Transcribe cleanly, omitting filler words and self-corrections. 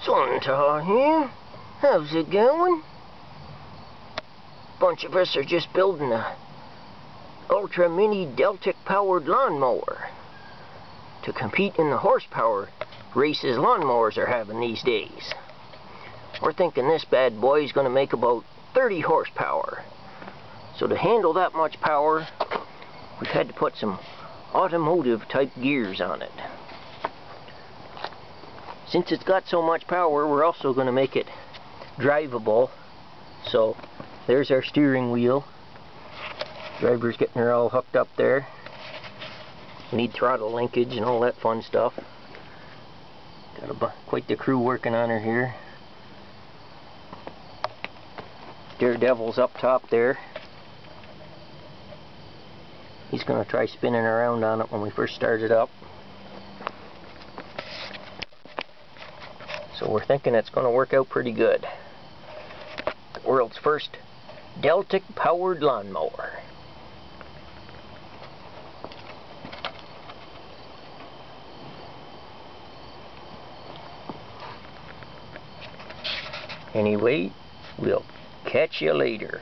Zontaar here. How's it going? Bunch of us are just building a Ultra Mini Deltic powered lawnmower to compete in the horsepower races lawnmowers are having these days. We're thinking this bad boy is going to make about 30 horsepower. So to handle that much power, we've had to put some automotive type gears on it. Since it's got so much power, we're also going to make it drivable. So there's our steering wheel. Driver's getting her all hooked up there. Need throttle linkage and all that fun stuff. Got quite the crew working on her here. Daredevil's up top there. He's going to try spinning around on it when we first start it up. So we're thinking it's going to work out pretty good. The world's first Deltic powered lawnmower. Anyway, we'll catch you later.